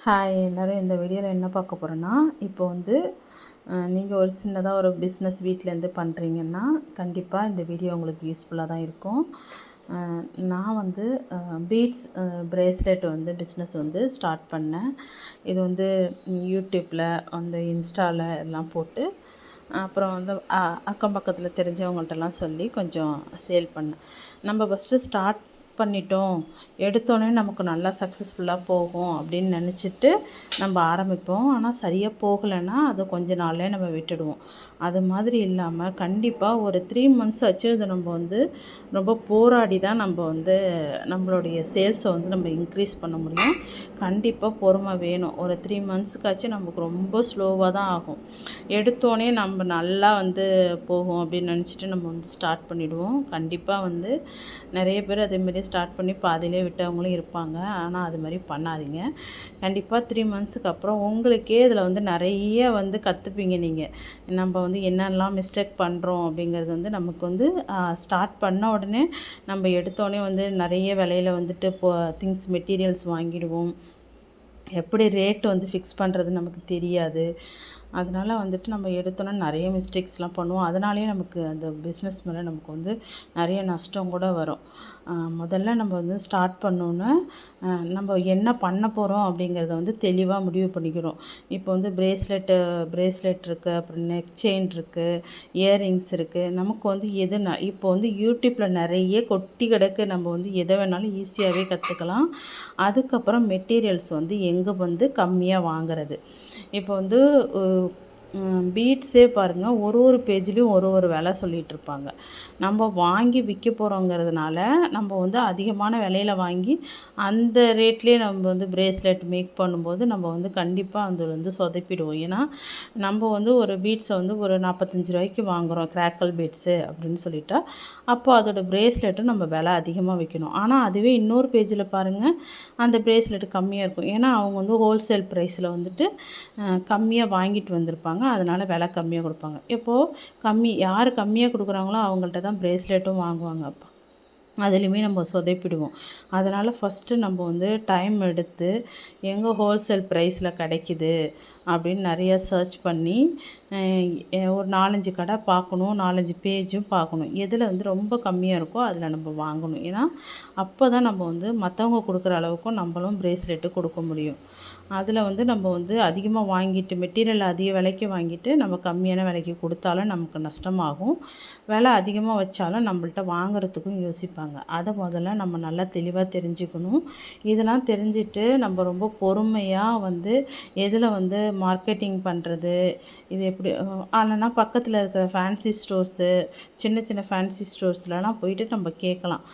Hi எல்லோரும், இந்த வீடியோவில் என்ன பார்க்க போகிறோன்னா, இப்போ வந்து நீங்கள் ஒரு சின்னதாக ஒரு பிஸ்னஸ் வீட்டிலேருந்து பண்ணுறீங்கன்னா கண்டிப்பாக இந்த வீடியோ உங்களுக்கு யூஸ்ஃபுல்லாக தான் இருக்கும். நான் வந்து பீட்ஸ் பிரேஸ்லெட் வந்து பிஸ்னஸ் வந்து ஸ்டார்ட் பண்ணேன். இது வந்து யூடியூப்பில் அந்த இன்ஸ்டாவில் எல்லாம் போட்டு அப்புறம் வந்து அக்கம் பக்கத்தில் தெரிஞ்சவங்கள்ட்டெல்லாம் சொல்லி கொஞ்சம் சேல் பண்ணேன். நம்ம ஃபஸ்ட்டு ஸ்டார்ட் பண்ணிட்டோம், எடுத்தோடனே நமக்கு நல்லா சக்ஸஸ்ஃபுல்லாக போகும் அப்படின்னு நினச்சிட்டு நம்ம ஆரம்பிப்போம். ஆனால் சரியாக போகலைன்னா அதை கொஞ்ச நாள்லே நம்ம விட்டுடுவோம். அது மாதிரி இல்லாமல் கண்டிப்பாக ஒரு 3 மந்த்ஸ் ஆச்சு அதை நம்ம வந்து ரொம்ப போராடி தான் நம்ம வந்து நம்மளுடைய சேல்ஸை வந்து நம்ம இன்க்ரீஸ் பண்ண முடியும். கண்டிப்பாக பொறுமை வேணும். ஒரு 3 மந்த்ஸுக்காச்சும் நமக்கு ரொம்ப ஸ்லோவாக தான் ஆகும். எடுத்தோடனே நம்ம நல்லா வந்து போகும் அப்படின்னு நினச்சிட்டு நம்ம வந்து ஸ்டார்ட் பண்ணிவிடுவோம். கண்டிப்பாக வந்து நிறைய பேர் அதேமாரி ஸ்டார்ட் பண்ணி பாதியிலே விட்டவங்களும் இருப்பாங்க. ஆனால் அது மாதிரி பண்ணாதீங்க. கண்டிப்பாக 3 மந்த்ஸுக்கு அப்புறம் உங்களுக்கே இதில் வந்து நிறைய வந்து கற்றுப்பீங்க. நீங்கள் நம்ம வந்து என்னெல்லாம் மிஸ்டேக் பண்ணுறோம் அப்படிங்கிறது வந்து நமக்கு வந்து ஸ்டார்ட் பண்ண உடனே நம்ம எடுத்தோடனே வந்து நிறைய விலையில் வந்துட்டு திங்ஸ் மெட்டீரியல்ஸ் வாங்கிடுவோம். எப்படி ரேட்டு வந்து ஃபிக்ஸ் பண்ணுறது நமக்கு தெரியாது. அதனால் வந்துட்டு நம்ம எடுத்தோன்னே நிறைய மிஸ்டேக்ஸ்லாம் பண்ணுவோம். அதனாலேயே நமக்கு அந்த பிஸ்னஸ் மேலே நமக்கு வந்து நிறைய நஷ்டம் கூட வரும். முதல்ல நம்ம வந்து ஸ்டார்ட் பண்ணோன்னே நம்ம என்ன பண்ண போகிறோம் அப்படிங்கிறத வந்து தெளிவாக முடிவு பண்ணிக்கிறோம். இப்போ வந்து பிரேஸ்லெட் இருக்குது, அப்புறம் நெக் செயின் இருக்குது, இயரிங்ஸ் இருக்குது. நமக்கு வந்து இப்போ வந்து யூடியூப்பில் நிறைய கொட்டி கிடக்கு. நம்ம வந்து எதை வேணாலும் ஈஸியாகவே கற்றுக்கலாம். அதுக்கப்புறம் மெட்டீரியல்ஸ் வந்து எங்கே வந்து கம்மியாக வாங்குறது. இப்போ வந்து பீட்ஸே பாருங்கள், ஒரு பேஜ்லேயும் ஒரு விலை சொல்லிகிட்ருப்பாங்க. நம்ம வாங்கி விற்க போகிறோங்கிறதுனால நம்ம வந்து அதிகமான விலையில் வாங்கி அந்த ரேட்லேயே நம்ம வந்து பிரேஸ்லெட் மேக் பண்ணும்போது நம்ம வந்து கண்டிப்பாக அது வந்து சொதப்பிடுவோம். ஏன்னா நம்ம வந்து ஒரு பீட்ஸை வந்து ஒரு 45 ரூபாய்க்கு வாங்குகிறோம், கிராக்கல் பீட்ஸு அப்படின்னு சொல்லிட்டா, அப்போ அதோடய பிரேஸ்லெட்டும் நம்ம விலை அதிகமாக விற்கணும். ஆனால் அதுவே இன்னொரு பேஜில் பாருங்கள், அந்த பிரேஸ்லெட் கம்மியாக இருக்கும். ஏன்னா அவங்க வந்து ஹோல்சேல் ப்ரைஸில் வந்துட்டு கம்மியாக வாங்கிட்டு வந்திருப்பாங்க. அதனால் விலை கம்மியாக கொடுப்பாங்க. இப்போது யார் கம்மியாக கொடுக்குறாங்களோ அவங்கள்ட்ட தான் பிரேஸ்லெட்டும் வாங்குவாங்க. அப்போ அதுலேயுமே நம்ம சொதப்பிடுவோம். அதனால் ஃபஸ்ட்டு நம்ம வந்து டைம் எடுத்து எங்கே ஹோல்சேல் ப்ரைஸில் கிடைக்கிது அப்படின்னு நிறையா சர்ச் பண்ணி ஒரு 4-5 கடை பார்க்கணும், 4-5 பேஜும் பார்க்கணும். எதில் வந்து ரொம்ப கம்மியாக இருக்கோ அதில் நம்ம வாங்கணும். ஏன்னா அப்போ தான் நம்ம வந்து மற்றவங்க கொடுக்குற அளவுக்கும் நம்மளும் பிரேஸ்லெட்டு கொடுக்க முடியும். அதில் வந்து நம்ம வந்து அதிகமாக வாங்கிட்டு மெட்டீரியல் அதிக விலைக்கு வாங்கிட்டு நம்ம கம்மியான விலைக்கு கொடுத்தாலும் நமக்கு நஷ்டமாகும். விலை அதிகமாக வச்சாலும் நம்மள்ட்ட வாங்குறதுக்கும் யோசிப்பாங்க. அதை முதல்ல நம்ம நல்லா தெளிவாக தெரிஞ்சுக்கணும். இதெல்லாம் தெரிஞ்சுட்டு நம்ம ரொம்ப பொறுமையாக வந்து எதில் வந்து மார்க்கெட்டிங் பண்ணுறது, இது எப்படி இல்லைனா பக்கத்தில் இருக்கிற ஃபேன்சி ஸ்டோர்ஸு, சின்ன சின்ன ஃபேன்சி ஸ்டோர்ஸ்லலாம் போயிட்டு நம்ம கேட்கலாம்.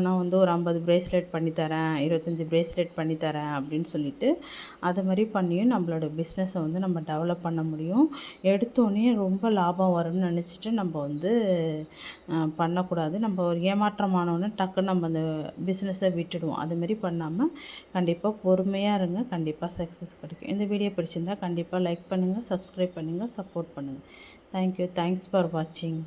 நான் வந்து ஒரு 50 பிரேஸ்லெட் பண்ணித்தரேன், 25 பிரேஸ்லெட் பண்ணித்தரேன் அப்படின்னு சொல்லிட்டு அது மாதிரி பண்ணியும் நம்மளோட பிஸ்னஸை வந்து நம்ம டெவலப் பண்ண முடியும். எடுத்தோடனே ரொம்ப லாபம் வரும்னு நினச்சிட்டு நம்ம வந்து பண்ணக்கூடாது. நம்ம ஒரு ஏமாற்றமானோன்னு டக்குன்னு நம்ம அந்த பிஸ்னஸை விட்டுடுவோம். அதுமாரி பண்ணாமல் கண்டிப்பாக பொறுமையாக இருங்க. கண்டிப்பாக சக்ஸஸ் கிடைக்கும். இந்த வீடியோ பிடிச்சிருந்தால் கண்டிப்பாக லைக் பண்ணுங்கள், சப்ஸ்கிரைப் பண்ணுங்கள், சப்போர்ட் பண்ணுங்கள். தேங்க்யூ. தேங்க்ஸ் ஃபார் வாட்சிங்.